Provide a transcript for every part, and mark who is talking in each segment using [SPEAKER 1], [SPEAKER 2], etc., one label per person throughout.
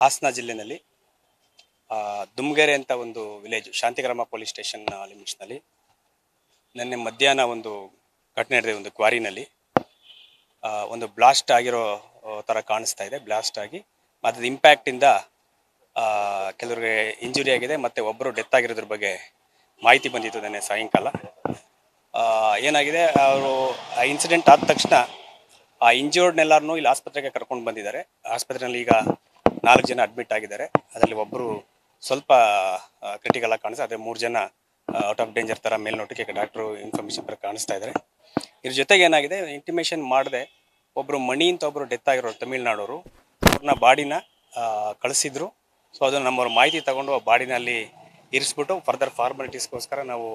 [SPEAKER 1] ಹಾಸನ ಜಿಲ್ಲೆಯಲ್ಲಿ ದುಮ್ಗೆರೆ ಅಂತ ಒಂದು ವಿಲೇಜ್ ಶಾಂತಿಗ್ರಾಮ ಪೊಲೀಸ್ ಸ್ಟೇಷನ್ ಲಿಮಿಟ್ಸ್ನಲ್ಲಿ ನಿನ್ನೆ ಮಧ್ಯಾಹ್ನ ಒಂದು ಘಟನೆ ನಡೆದಿದೆ. ಒಂದು ಕ್ವಾರಿನಲ್ಲಿ ಒಂದು ಬ್ಲಾಸ್ಟ್ ಆಗಿರೋ ಥರ ಕಾಣಿಸ್ತಾ ಇದೆ. ಬ್ಲಾಸ್ಟ್ ಆಗಿ ಅದರ ಇಂಪ್ಯಾಕ್ಟಿಂದ ಕೆಲವರಿಗೆ ಇಂಜುರಿ ಆಗಿದೆ ಮತ್ತು ಒಬ್ಬರು ಡೆತ್ ಆಗಿರೋದ್ರ ಬಗ್ಗೆ ಮಾಹಿತಿ ಬಂದಿತ್ತು ನಿನ್ನೆ ಸಾಯಂಕಾಲ. ಏನಾಗಿದೆ, ಅವರು ಆ ಇನ್ಸಿಡೆಂಟ್ ಆದ ತಕ್ಷಣ ಆ ಇಂಜೂರ್ಡ್ನೆಲ್ಲರನ್ನೂ ಇಲ್ಲಿ ಆಸ್ಪತ್ರೆಗೆ ಕರ್ಕೊಂಡು ಬಂದಿದ್ದಾರೆ. ಆಸ್ಪತ್ರೆಯಲ್ಲಿ ಈಗ 4 ಜನ ಅಡ್ಮಿಟ್ ಆಗಿದ್ದಾರೆ. ಅದರಲ್ಲಿ ಒಬ್ಬರು ಸ್ವಲ್ಪ ಕ್ರಿಟಿಕಲ್ ಆಗಿ ಕಾಣಿಸ್ತಾ ಇದೆ. 3 ಜನ ಔಟ್ ಆಫ್ ಡೇಂಜರ್ ಥರ ಮೇಲ್ನೋಟಕ್ಕೆ ಡಾಕ್ಟ್ರು ಇನ್ಫಾರ್ಮೇಷನ್ ಪ್ರಕಾರ ಕಾಣಿಸ್ತಾ ಇದ್ದಾರೆ. ಇದ್ರ ಜೊತೆಗೆ ಏನಾಗಿದೆ, ಇಂಟಿಮೇಷನ್ ಮಾಡದೆ ಒಬ್ಬರು ಮಣಿ ಅಂತ ಒಬ್ಬರು ಡೆತ್ ಆಗಿರೋರು ತಮಿಳ್ನಾಡವರು, ಅವ್ರನ್ನ ಬಾಡಿನ ಕಳಿಸಿದ್ರು. ಸೊ ಅದನ್ನು ನಮ್ಮವ್ರ ಮಾಹಿತಿ ತಗೊಂಡು ಆ ಬಾಡಿನಲ್ಲಿ ಇರಿಸ್ಬಿಟ್ಟು ಫರ್ದರ್ ಫಾರ್ಮಾಲಿಟೀಸ್ಗೋಸ್ಕರ ನಾವು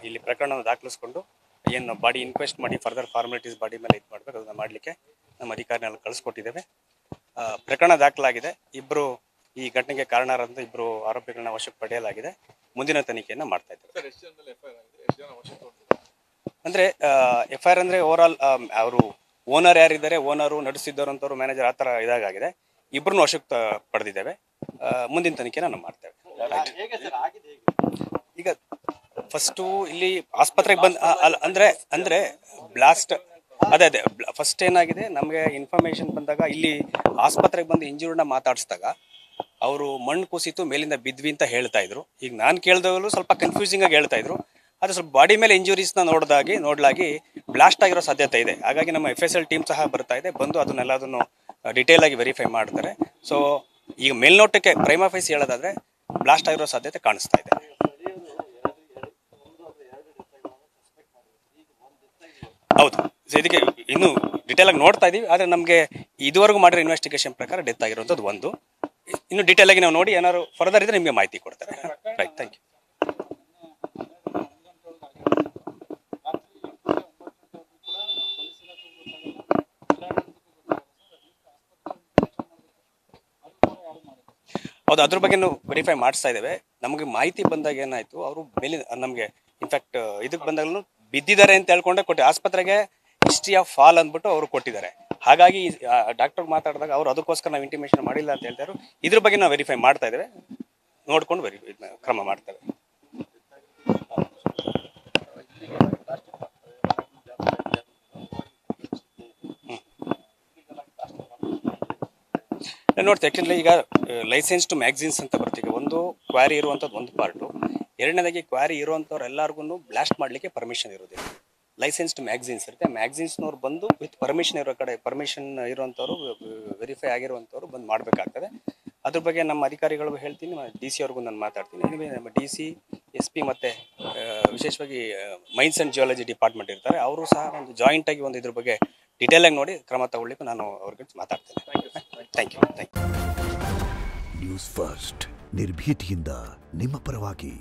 [SPEAKER 1] ಇಲ್ಲಿ ಪ್ರಕರಣವನ್ನು ದಾಖಲಿಸ್ಕೊಂಡು ಏನು ಬಾಡಿ ಇನ್ಕ್ವೆಸ್ಟ್ ಮಾಡಿ ಫರ್ದರ್ ಫಾರ್ಮಾಲಿಟೀಸ್ ಬಾಡಿ ಮೇಲೆ ಇದು ಮಾಡಬೇಕು, ಅದನ್ನು ಮಾಡಲಿಕ್ಕೆ ನಮ್ಮ ಅಧಿಕಾರಿನೆಲ್ಲ ಕಳಿಸ್ಕೊಟ್ಟಿದ್ದೇವೆ. ಪ್ರಕರಣ ದಾಖಲಾಗಿದೆ. ಇಬ್ಬರು ಈ ಘಟನೆಗೆ ಕಾರಣರಾದಂಥ 2 ಆರೋಪಿಗಳನ್ನ ವಶಕ್ಕೆ ಪಡೆಯಲಾಗಿದೆ. ಮುಂದಿನ ತನಿಖೆಯನ್ನು ಮಾಡ್ತಾ ಇದ್ದಾರೆ. ಅಂದರೆ FIR ಅಂದರೆ ಓವರಾಲ್ ಅವರು ಓನರ್ ಯಾರಿದ್ದಾರೆ, ಓನರು ನಡೆಸಿದ್ದವರು ಅಂತವ್ರು ಮ್ಯಾನೇಜರ್ ಆ ಥರ ಇದಾಗಿದೆ. ಇಬ್ಬರನ್ನು ವಶಕ್ಕೆ ಪಡೆದಿದ್ದೇವೆ. ಮುಂದಿನ ತನಿಖೆನ ನಾವು ಮಾಡ್ತೇವೆ. ಈಗ ಫಸ್ಟು ಇಲ್ಲಿ ಆಸ್ಪತ್ರೆಗೆ ಬಂದು ಅಂದರೆ ಬ್ಲಾಸ್ಟ್ ಅದೇ ಫಸ್ಟ್ ಏನಾಗಿದೆ, ನಮಗೆ ಇನ್ಫಾರ್ಮೇಷನ್ ಬಂದಾಗ ಇಲ್ಲಿ ಆಸ್ಪತ್ರೆಗೆ ಬಂದು ಇಂಜೂರ್ಡ್ನ ಮಾತಾಡಿಸಿದಾಗ ಅವರು ಮಣ್ಣು ಕುಸಿತು ಮೇಲಿಂದ ಬಿದ್ವಿ ಅಂತ ಹೇಳ್ತಾ ಇದ್ರು. ಈಗ ನಾನು ಕೇಳಿದವರು ಸ್ವಲ್ಪ ಕನ್ಫ್ಯೂಸಿಂಗ್ ಆಗಿ ಹೇಳ್ತಾ ಇದ್ರು. ಆದರೆ ಸ್ವಲ್ಪ ಬಾಡಿ ಮೇಲೆ ಇಂಜುರೀಸ್ನ ನೋಡಲಾಗಿ ಬ್ಲಾಸ್ಟ್ ಆಗಿರೋ ಸಾಧ್ಯತೆ ಇದೆ. ಹಾಗಾಗಿ ನಮ್ಮ FSL ಟೀಮ್ ಸಹ ಬರ್ತಾ ಇದೆ, ಬಂದು ಅದನ್ನೆಲ್ಲದನ್ನು ಡಿಟೇಲ್ ಆಗಿ ವೆರಿಫೈ ಮಾಡ್ತಾರೆ. ಸೊ ಈಗ ಮೇಲ್ನೋಟಕ್ಕೆ ಪ್ರೈಮಾ ಫೇಸ್ ಹೇಳೋದಾದ್ರೆ ಬ್ಲಾಸ್ಟ್ ಆಗಿರೋ ಸಾಧ್ಯತೆ ಕಾಣಿಸ್ತಾ ಇದೆ. ಹೌದು, ಇದಕ್ಕೆ ಇನ್ನು ಡಿಟೇಲ್ ಆಗಿ ನೋಡ್ತಾ ಇದೀವಿ. ಆದರೆ ನಮಗೆ ಇದುವರೆಗೂ ಮಾಡಿರೋ ಇನ್ವೆಸ್ಟಿಗೇಷನ್ ಪ್ರಕಾರ ಡೆತ್ ಆಗಿರೋಂಥದ್ದು ಒಂದು. ಇನ್ನು ಡಿಟೇಲ್ ಆಗಿ ನಾವು ನೋಡಿ ಏನಾದ್ರು ಫರ್ದರ್ ಇದ್ರೆ ನಿಮಗೆ ಮಾಹಿತಿ ಕೊಡ್ತಾರೆ. Right, thank you. ಹೌದು, ಅದ್ರ ಬಗ್ಗೆ ವೆರಿಫೈ ಮಾಡಿಸ್ತಾ ಇದ್ದೇವೆ. ನಮಗೆ ಮಾಹಿತಿ ಬಂದಾಗ ಏನಾಯ್ತು, ಅವರು ಮೇಲೆ ನಮಗೆ ಇನ್ಫ್ಯಾಕ್ಟ್ ಇದಕ್ಕೆ ಬಂದಾಗಲೂ ಬಿದ್ದಿದ್ದಾರೆ ಅಂತ ಹೇಳ್ಕೊಂಡೆ ಕೊಟ್ಟು ಆಸ್ಪತ್ರೆಗೆ ಹಿಸ್ಟ್ರಿ ಆಫ್ ಫಾಲ್ ಅಂದ್ಬಿಟ್ಟು ಅವರು ಕೊಟ್ಟಿದ್ದಾರೆ. ಹಾಗಾಗಿ ಡಾಕ್ಟರ್ ಮಾತಾಡಿದಾಗ ಅವರು ಅದಕ್ಕೋಸ್ಕರ ನಾವು ಇಂಟಿಮೇಷನ್ ಮಾಡಿಲ್ಲ ಅಂತ ಹೇಳ್ತಾರೆ. ಇದ್ರ ಬಗ್ಗೆ ನಾವು ವೆರಿಫೈ ಮಾಡ್ತಾ ಇದ್ದೇವೆ, ನೋಡ್ಕೊಂಡು ಕ್ರಮ ಮಾಡ್ತೇವೆ. ನೋಡ್ತೀವಿ. ಯಾಕೆಂದರೆ ಈಗ ಲೈಸೆನ್ಸ್ ಟು ಮ್ಯಾಗ್ಝಿನ್ಸ್ ಅಂತ ಬರ್ತೀವಿ. ಒಂದು ಕ್ವಾರಿ ಇರುವಂಥದ್ದು ಒಂದು ಪಾರ್ಟು. ಎರಡನೇದಾಗಿ ಕ್ವಾರಿ ಇರುವಂಥವ್ರು ಎಲ್ಲರಿಗೂ ಬ್ಲಾಸ್ಟ್ ಮಾಡಲಿಕ್ಕೆ ಪರ್ಮಿಷನ್ ಇರೋದಿಲ್ಲ. ಲೈಸೆನ್ಸ್ ಟು ಮ್ಯಾಗ್ಝಿನ್ಸ್ ಇರುತ್ತೆ. ಮ್ಯಾಗ್ಝಿನ್ಸ್ನವ್ರು ಬಂದು ವಿತ್ ಪರ್ಮಿಷನ್ ಇರೋ ಕಡೆ, ಪರ್ಮಿಷನ್ ಇರುವಂಥವ್ರು ವೆರಿಫೈ ಆಗಿರುವಂಥವ್ರು ಬಂದು ಮಾಡಬೇಕಾಗ್ತದೆ. ಅದ್ರ ಬಗ್ಗೆ ನಮ್ಮ ಅಧಿಕಾರಿಗಳು ಹೇಳ್ತೀನಿ, DC ಅವ್ರಿಗೂ ನಾನು ಮಾತಾಡ್ತೀನಿ. ನಮ್ಮ DC, SP ಮತ್ತು ವಿಶೇಷವಾಗಿ ಮೈನ್ಸ್ ಆ್ಯಂಡ್ ಜಿಯಾಲಜಿ ಡಿಪಾರ್ಟ್ಮೆಂಟ್ ಇರ್ತಾರೆ, ಅವರು ಸಹ ಒಂದು ಜಾಯಿಂಟಾಗಿ ಒಂದು ಇದ್ರ ಬಗ್ಗೆ ಡಿಟೇಲಾಗಿ ನೋಡಿ ಕ್ರಮ ತಗೊಳ್ಳಿಕ್ಕೆ ನಾನು ಅವ್ರಿಗೆ ಮಾತಾಡ್ತೇನೆ. Thank you.
[SPEAKER 2] ನ್ಯೂಸ್ ಫಸ್ಟ್, ನಿರ್ಭೀತಿಯಿಂದ ನಿಮ್ಮ ಪರವಾಗಿ.